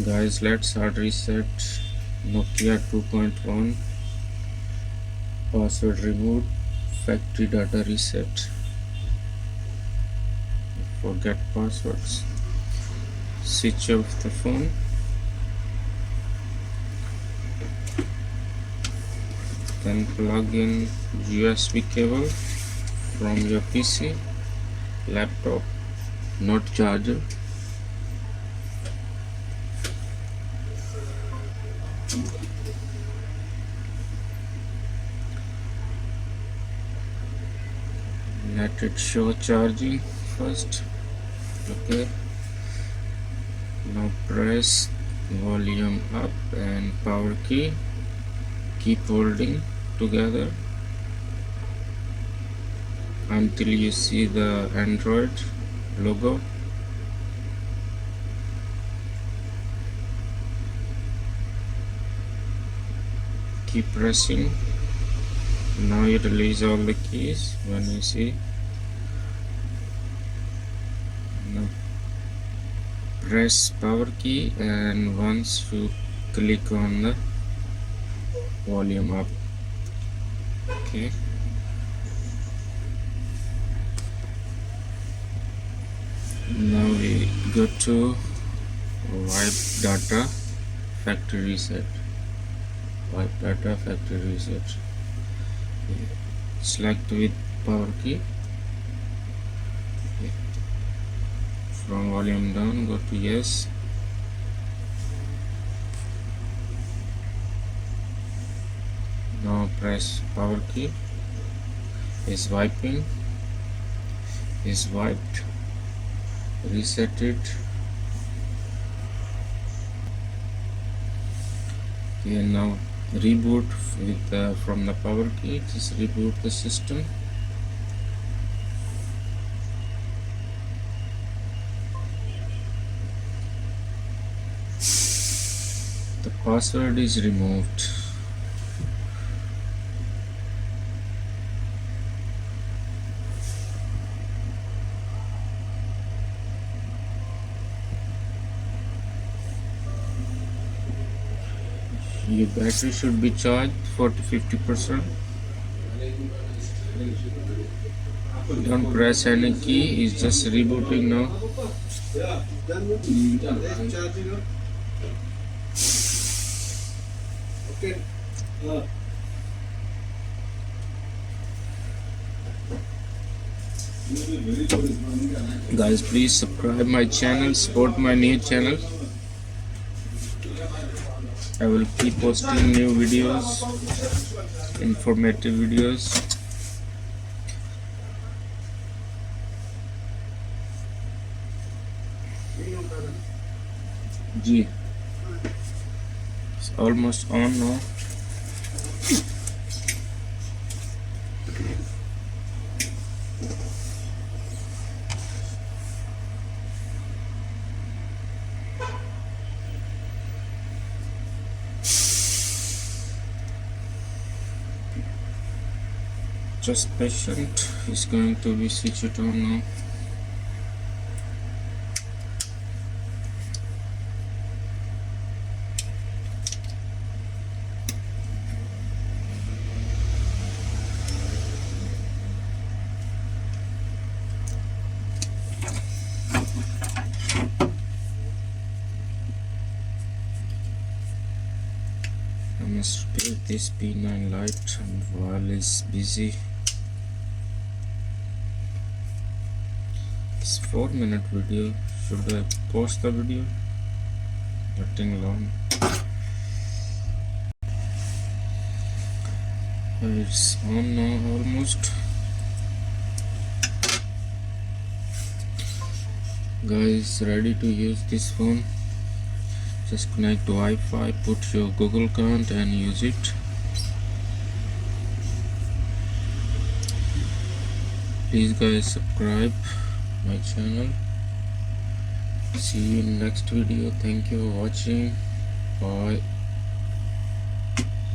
Guys, let's hard reset Nokia 2.1, password removed, factory data reset. Forget passwords. Switch off the phone. Then plug in USB cable from your PC, laptop, not charger. Let it show charging first. Okay. Now press volume up and power key. Keep holding together until you see the Android logo. Keep pressing. Now you release all the keys when you see. Now press power key, and once you click on the volume up. Okay. Now we go to wipe data factory reset. Wipe data factory reset. Okay. Select with power key. Okay. From volume down, go to yes. Now press power key. Is wiping. Is wiped. Reset it. Okay, now reboot with from the power key. Just reboot the system. The password is removed. Your battery should be charged 40-50%. Don't press any key, it's just rebooting now. Guys, please subscribe my channel, support my new channel. I will keep posting new videos, informative videos. G. It's almost on now. Just patient, is going to be switched on now. I must repair this P9 light and while it's busy. It's 4-minute video. Should I post the video? Nothing long. It's on now almost. Guys, ready to use this phone. Just connect to Wi-Fi, put your Google account and use it. Please guys, subscribe my channel. See you in next video. Thank you for watching. Bye.